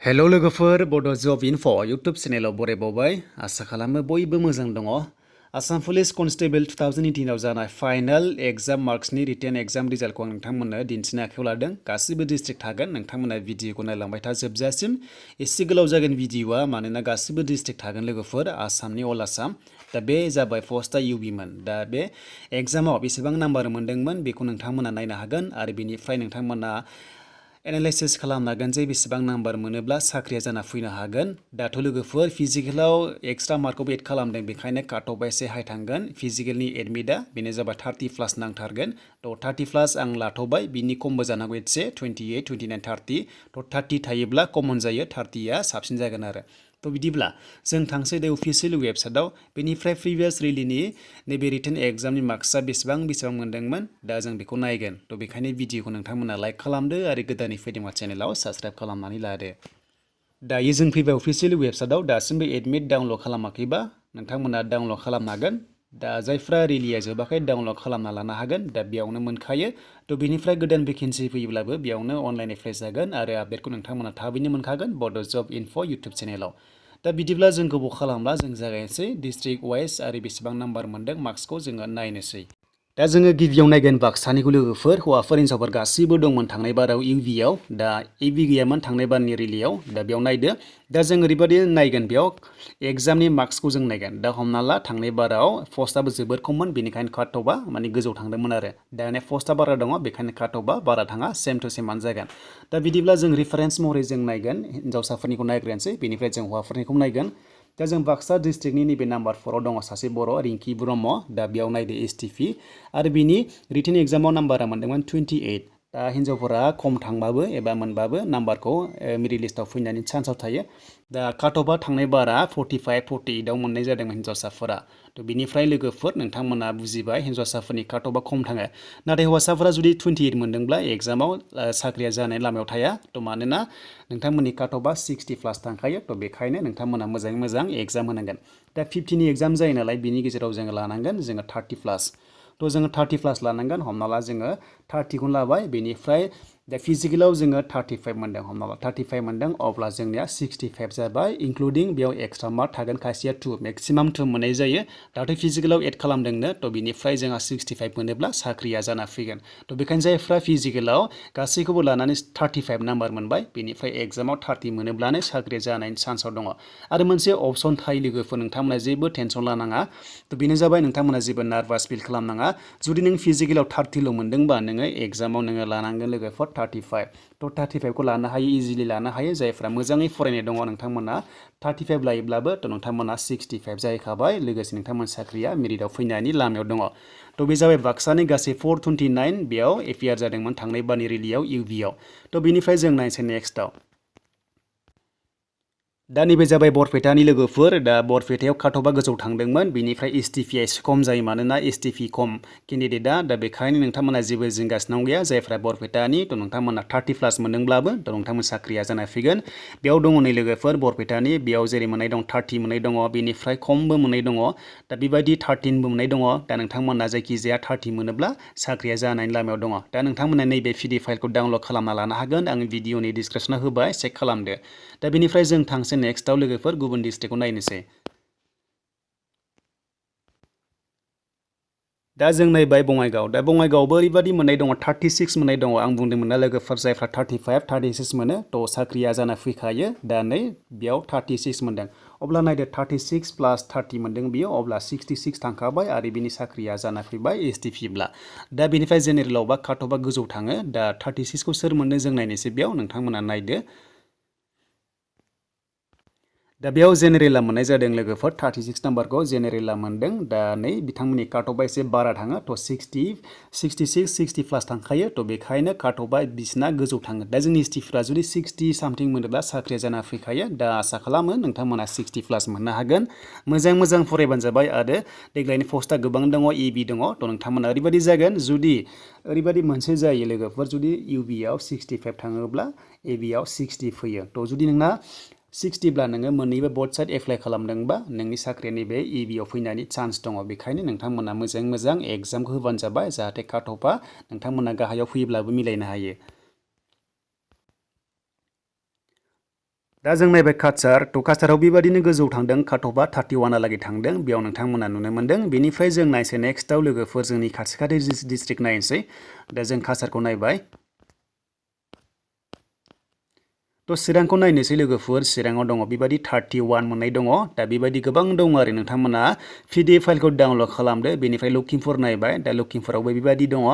हेल' लोगोफोर बड' जब enough' YouTube चेनेलाव बरायबावबाय आसा खालामो बयबो मोजां दङ। आसाम पुलिस कनस्टेबल 2018 आव जानाय फाइनाल एग्जाम मार्क्सनि रिटेन एग्जाम रिजाल्टखौ आं नोंथांमोननो दिन्थिनो आखायाव लादों। गासिबो डिस्ट्रिक्ट थागोन, नोंथांमोना भिडिअखौ नायलांबाय था जोबजासिम। एसे गोलाव जागोन भिडिअआ, मानोना गासिबो डिस्ट्रिक्ट थागोन लोगोफोर आसामनि अल आसाम। दा बे जाबाय फर्स्टआ इउबिमोन। दा बे एग्जामाव बेसेबां नाम्बार मोन्दोंमोन बेखौ नोंथांमोना नायनो हागोन आरो बेनिफ्राय नोंथांमोना एनालाइसिस खालामनो हागोन जे बेसेबां नाम्बार मोनोब्ला साख्रिया जाना फैनो हागोन। दाथ' लोगोफोर फिजिकेलाव एक्सट्रा मार्कखौ एड खालामदों, बेखायनो काट अफआ एसे हाइ थांगोन। फिजिकेलनि एडमिटआ बेनो जाबाय 30+ नांथारगोन। थ' 30+ आं लाथ'बाय, बिनि खमबो जानांगौ एसे 28, 29, 30। थ' 30 थायोब्ला कमन जायो, 30आ साबसिन जागोन आरो। थ' बिदिब्ला जों थांसै दा अफिसियेल वेबसाइटआव। बेनिफ्राय प्रिभियास रिलिनि नैबे रिटेन एग्जामनि मार्क्सआ बेसेबां मोन्दोंमोन, दा जों बेखौ नायगोन। थ' बेखायनो भिडिअखौ नोंथांमोना लाइक खालामदो आरो गोदानै फैदोंबा चेनेलाव साबस्क्राइब खालामनानै लादो। दायो जों फैबाय अफिसियेल वेबसाइटआव। दासिमबो एडमिट डाउनलड खालामाखैबा नोंथांमोना डाउनलड खालामनो हागोन। दा जायफ्रा रिलिया जोबाखै डाउनलड खालामना लानो हागोन। दा बेयावनो मोनखायो। थ' बेनिफ्राय गोदान भेकेन्सि फैयोब्लाबो बेयावनो अनलाइन एप्लाइ जागोन आरो आपडेटखौ नोंथांमोना थाबैनो मोनखागोन बड' जब इनफ' इउटुब चेनेलाव। दा बिदिब्ला जों गोबाव खालामला, जों जागायनोसै। डिस्ट्रिक्ट वाइज आरो बेसेबां नाम्बार मोन्दों मार्क्सखौ जोङो नायनोसै। दा जोङो गिबियाव नायगोन बाक्सानिखौ लोगोफोर। हौवाफोर हिन्जावफोर गासिबो दंमोन थांनाय बाराव इउबिआव। दा इउबि गैयामोन थांनाय बारनि रिलियाव। दा बेयाव नायदो। दा जों ओरैबायदि नायगोन, बेयाव एग्जामनि मार्क्सखौ जों नायगोन। दा हमना ला थांनाय बाराव पस्टआबो जोबोद खममोन, बेनिखायनो काट अफआ माने गोजौ थांदोंमोन आरो। दानिया पस्टआ बारा दङ, बेखायनो काट अफआ बारा थाङा, सेम टु सेमानो जागोन। दा बिदिब्ला जों रिफारेन्स महरै जों नायगोन, हिन्जावसाफोरनिखौ नायग्रोनोसै, बेनिफ्राय जों हौवाफोरनिखौ नायगोन। दा जों बाक्सा डिस्ट्रिक्टनि नैबे नाम्बार 4आव दङ सासे बर' रिंकि ब्रह्म। दा बेयाव नायदो एसटिपि आरो बिनि रिटेन एग्जामाव नाम्बारा मोन्दोंमोन 28। दा हिन्जावफोरा खम थांबाबो एबा मोनबाबो नाम्बारखौ मेरिट लिस्टआव फैनायनि चान्सआव थायो। दा काट अफआ थांनाय बारा 45, 48आव मोननाय जादोंमोन हिन्जावसाफोरा। थ' बिनिफ्राय लोगोफोर नोंथांमोना बुजिबाय हिन्जावसाफोरनि काट अफआ खम थाङो। नाथाय हौवासाफोरा जुदि 28 मोन्दोंब्ला एग्जामाव साख्रिया जानायनि लामायाव थाया। थ' मानोना नोंथांमोननि काट अफआ 60+ थांखायो। थ' बेखायनो नोंथांमोना मोजाङै मोजां एग्जाम होनांगोन। दा 50नि एग्जाम जायो नालाय, बिनि गेजेराव जोङो लानांगोन जोङो 30+। थ' जोङो 30+ लानांगोन। हमना ला जोङो 30खौनो लाबाय। बेनिफ्राय दा फिजिकेलाव जोङो 35 मोन्दों, हमना ला 35 मोन्दों, अब्ला जोंनिया 65 जाबाय, इनक्लुडिं बेयाव एक्सट्रा मार्क थागोन खायसेया 2, मेक्सिमाम 2 मोननाय जायो। दाथ' फिजिकेलाव एड खालामदोंनो। थ' बिनिफ्राय जोंहा 65 मोनोब्ला साख्रिया जाना फैगोन। थ' बेखायनो जायफ्रा फिजिकेलाव गासैखौबो लानानै 35 नाम्बार मोनबाय, बेनिफ्राय एग्जामाव 30 मोनोब्लानो साख्रिया जानायनि चान्सआव दङ। आरो मोनसे अपसन थायो लोगोफोर, नोंथांमोना जेबो टेनसन लानाङा। थ' बेनो जाबाय नोंथांमोना जेबो नार्भास फिल खालामनाङा। जुदि नों फिजिकेलाव 30ल' मोन्दोंबा नोङो एग्जामाव नोङो लानांगोन लोगोफोर 35। थ' 35खौ लानो हायो, इजिलि लानो हायो। जायफ्रा मोजाङै फरायनाय दङ नोंथांमोना 35 लायोब्लाबो थ' नोंथांमोना 65 जाहैखाबाय। लोगोसे नोंथांमोन साख्रिया मेरिटआव फैनायनि लामायाव दङ। थ' बे जाबाय बाक्सानि गासै 429 बेयाव एपियार जादोंमोन थांनाय बारनि रिलियाव इउबिआव। थ' बेनिफ्राय जों नायनोसै नेक्स्टआव। दा नैबे जाबाय बरपेटानि लोगोफोर। दा बरपेटायाव काट अफआ गोजौ थांदोंमोन, बेनिफ्राय एसटिपिआ एसे खम जायो, मानोना एसटिपि खम केन्डिडेटआ। दा बेखायनो नोंथांमोना जेबो जिंगासिनांगौ गैया। जायफ्रा बरपेटानि थ' नोंथांमोना 30+ मोन्दोंब्लाबो थ' नोंथांमोन साख्रिया जाना फैगोन। बेयाव दङ नै लोगोफोर बरपेटानि, बेयाव जेरै मोननाय दं 30 मोननाय दङ, बेनिफ्राय खमबो मोननाय दङ। दा बेबायदि 13बो मोननाय दङ। दा नोंथांमोना जायखिजाया 30 मोनोब्ला साख्रिया जानायनि लामायाव दङ। दा नोंथांमोना नैबे पिडि फाइलखौ डाउनलड खालामना लानो हागोन। आं भिडिअनि डिसक्रिपसनाव होबाय, चेक खालामदो। दा बेनिफ्राय जों थांसै नेक्स्टआव लोगोफोर, गुबुन डिस्ट्रिक्टखौ नायनोसै। दा जों नायबाय बङाइगाव। दा बङाइगावआवबो ओरैबायदि मोननाय दङ, 36 मोननाय दङ। आं बुंदोंमोन ना लोगोफोर, जायफ्रा 35, 36 मोनो थ' साख्रिया जाना फैखायो। दा नै बेयाव 36 मोनदों। अब्ला नायदो 36 + 30 मोनदों बियो, अब्ला 66 थांखाबाय आरो बिनि साख्रिया जाना फैबाय एसटिपिब्ला। दा बेनिफ्राय जेनेरेलावबा काट अफआ गोजौ थाङो। दा 36खौ सोर मोननो जों नायनोसै बेयाव, नोंथांमोना नायदो। दा बेयाव जेनेरेला मोननाय जादों लोगोफोर, 36 नाम्बारखौ जेनेरेला मोनदों। दा नै बिथांमोननि काट अफआ एसे बारा थाङो। थ' 60, 66, 60+ थांखायो। थ' बेखायनो काट अफआ बिसिना गोजौ थाङो। दा जोंनि एसटिपिफ्रा जुदि 60 सामथिं मोनोब्ला साख्रिया जाना फैखायो। दा आसा खालामो नोंथांमोना 60+ मोननो हागोन। मोजां मोजां फरायबानो जाबाय। आरो देग्लायनि पस्टआ गोबां दङ, इबि दङ। थ' नोंथांमोना ओरैबायदि जागोन, जुदि ओरैबायदि मोनसे जायो लोगोफोर, जुदि इउबिआव 65 थाङोब्ला एबिआव 60 फैयो। थ' जुदि नोंना 60ब्ला नोङो मोननैबो बथ साइड एप्लाइ खालामदोंबा नोंनि साख्रिया नैबे इबिआव फैनायनि चान्स दङ। बेखायनो नोंथांमोना मोजाङै मोजां एग्जामखौ होबानो जाबाय, जाहाथे काट अफआ नोंथांमोना गाहायाव फैयोब्लाबो मिलायनो हायो। दा जों नायबाय काचार थ' काचाराव बेबादिनो गोजौ थांदों काटअफआ 31 लागै थांदों बेयाव नोंथांमोना नुनो मोन्दों बेनिफ्राय जों नायसै नेक्स्टआव लोगोफोर जोंनि खाथि खाथि डिस्ट्रिक्ट नायनोसै दा जों काचारखौ नायबाय थ' चिरांखौ नायनोसै लोगोफोर चिराङाव दङ बेबायदि 31 मोननाय दङ दा बेबायदि गोबां दङ आरो नोंथांमोना PDF फाइलखौ डाउनलड खालामदो बेनिफ्राय लखिमपुर नायबाय दा लखिमपुरावबो बेबायदि दङ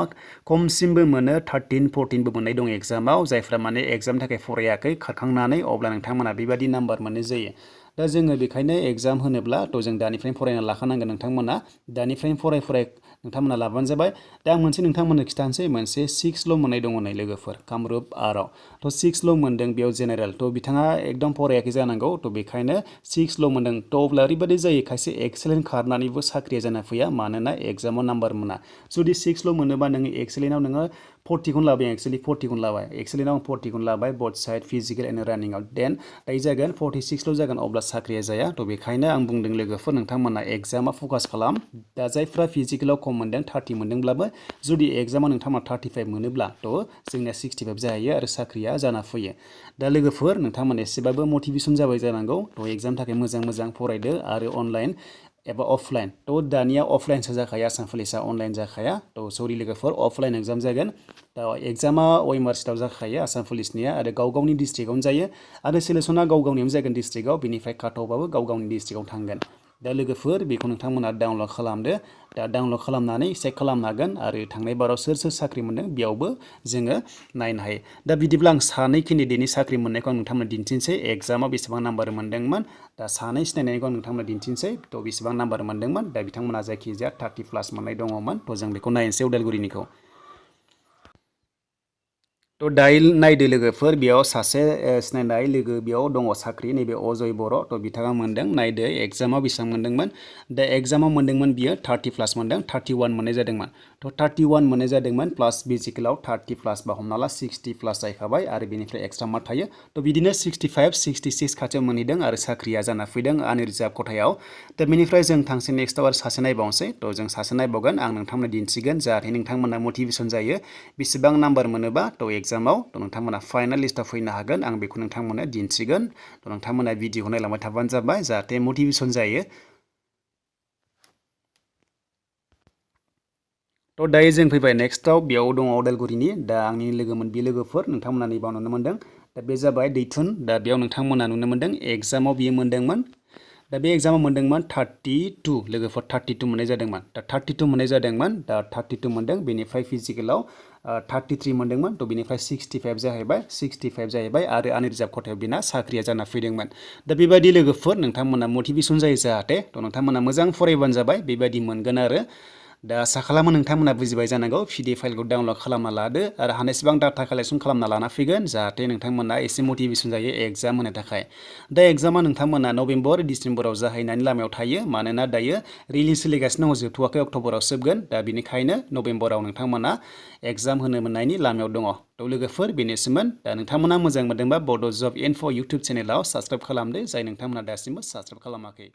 खमसिमबो मोनो 13 14 बो मोननाय दं एग्जामाव जायफ्रा माने एग्जामनि थाखाय फरायाखै खारखांनानै अब्ला नोंथांमोना बेबायदि नाम्बार मोननाय जायो दा जोङो बेखायनो एग्जाम होनोब्ला थ' जों दानिफ्रायनो फरायना लाखानांगोन नोंथांमोना दानिफ्रायनो फराय नोंथांमोना लाबानो जाबाय दा आं मोनसे नोंथांमोननो खिथानोसै मोनसे 6ल' मोननाय दङ नै लोगोफोर कामरुप आरआव थ' 6ल' मोनदों बेयाव जेनेरेल थ' बिथाङा एकदम फरायाखै जानांगौ थ' बेखायनो 6ल' मोनदों थ' अब्ला ओरैबायदि जायो खायसे एक्सेलेन्ट खारनानैबो साख्रिया जाना फैया मानोना एग्जामाव नाम्बार मोना जुदि 6ल' मोनोबा नोङो एक्सेलेन्टआव नोङो 40खौनो लाबाय एक्सुवेलि 40खौनो लाबाय एक्सेलेन्टआव 40खौनो लाबाय बथ साइड फिजिकेल एन्ड रानिंआव देन दायो जागोन 46ल' जागोन अब्ला साख्रिया जाया थ' बेखायनो आं बुंदों लोगोफोर नोंथांमोना एग्जामाव फकास खालाम दा जायफ्रा फिजिकेलाव खम मोनदों 30 मोनदोंब्लाबो जुदि एग्जामाव नोंथांमोना 35 मोनोब्ला थ' जोंनिया 65 जाहैयो आरो साख्रिया जाना फैयो दा लोगोफोर नोंथांमोना एसेबाबो मटिभेसन जाबाय जानांगौ थ' एग्जामनि थाखाय मोजां फरायदो आरो अनलाइन एबा अफलाइन थ' दानिया अफलाइनसो जाखाया आसाम पुलिसा अनलाइन जाखाया थ' सरि लोगोफोर अफलाइन एग्जाम जागोन दा एग्जामा वेमारसिटआव जाखायो आसाम पुलिसनिया आरो गाव गावनि डिस्ट्रिक्टआवनो जायो आरो सेलेक्सना गाव गावनियावनो जागोन डिस्ट्रिक्टआव बेनिफ्राय काटअफआबो गाव गावनि डिस्ट्रिक्टआव थांगोन दा लोगोफोर बेखौ नोंथांमोना डाउनलड खालामदो दा डाउनलड खालामनानै चेक खालामनो हागोन आरो थांनाय बाराव सोर साख्रि मोनदों बेयावबो जोङो नायनो हायो दा बिदिब्ला आं सानै केन्डिडेटनि साख्रि मोननायखौ आं नोंथांमोननो दिन्थिनोसै एग्जामाव बेसेबां नाम्बार मोनदोंमोन दा सानै सिनायनायखौ आं नोंथांमोननो दिन्थिनोसै थ' बेसेबां नाम्बार मोनदोंमोन दा बिथांमोना जायखिजाया 30+ मोननाय दङमोन थ' जों बेखौ नायनोसै उदालगुरिनिखौ थ' दायो नायदो लोगोफोर बेयाव सासे सिनायनाय लोगो बेयाव दङ साख्रि नैबे अजय बर' थ' बिथाङा मोनदों नायदो एग्जामाव बेसेबां मोनदोंमोन दा एग्जामाव मोनदोंमोन बियो 30+ मोनदों 31 मोननाय जादोंमोन थ' 31 मोननाय जादोंमोन प्लास फिजिकेलाव 30+ बा हमना ला 60+ जाहैखाबाय आरो बेनिफ्राय एक्सट्रा मार्क थायो थ' बिदिनो 65 66 खाथियाव मोनहैदों आरो साख्रिया जाना फैदों आनरिजार्भ खथायाव दा बेनिफ्राय जों थांसै नेक्स्टआव आरो सासे नायबावनोसै थ' जों सासे नायबावगोन आं नोंथांमोननो दिन्थिगोन जाहाथे नोंथांमोना मटिभेसन जायो बेसेबां नाम्बार मोनोबा थ' एग्जामाव थ' नोंथांमोना फाइनाल लिस्टआव फैनो हागोन आं बेखौ नोंथांमोननो दिन्थिगोन थ' नोंथांमोना भिडिअखौ नायलांबाय थाबानो जाबाय जाहाथे मटिभेसन जायो थ' दायो जों फैबाय नेक्स्टआव बेयाव दङ उदालगुरिनि दा आंनि लोगोमोन बे लोगोफोर नोंथांमोना नैबाव नुनो मोन्दों दा बे जाबाय दैथुन दा बेयाव नोंथांमोना नुनो मोन्दों एग्जामाव बियो मोन्दोंमोन दा बे एग्जामाव मोन्दोंमोन 32 लोगोफोर 32 मोननाय जादोंमोन दा 32 मोननाय जादोंमोन दा 32 मोन्दों बेनिफ्राय फिजिकेलाव 33 मोन्दोंमोन थ' बेनिफ्राय 65 जाहैबाय आरो आनरिजार्भ खथायाव बिना साख्रिया जाना फैदोंमोन दा बेबायदि लोगोफोर नोंथांमोना मटिभेसन जायो जाहाथे थ' नोंथांमोना मोजां फरायबानो जाबाय बेबायदि मोनगोन आरो दा आसा खालामो नोंथांमोना बुजिबाय जानांगौ PDF फाइलखौ डाउनलड खालामना लादो आरो हानायसेबां डाटा कालेक्सन खालामना लाना फैगोन जाहाथे नोंथांमोना एसे मटिभेसन जायो एग्जाम होनो थाखाय दा एग्जामा नोंथांमोना नभेम्बर डिसेम्बराव जाहैनायनि लामायाव थायो मानोना दायो रिलिज सोलिगासिनो दङ जोबथ'वाखै अक्ट'बराव जोबगोन दा बेनिखायनो नभेम्बराव नोंथांमोना एग्जाम होनो मोननायनि लामायाव दङ थ' लोगोफोर बेनोसैमोन दा नोंथांमोना मोजां मोनदोंबा बड' जब इनफो इउटुब चेनेलाव साबस्क्राइब खालामदो जाय नोंथांमोना दासिमबो साबस्क्राइब खालामाखै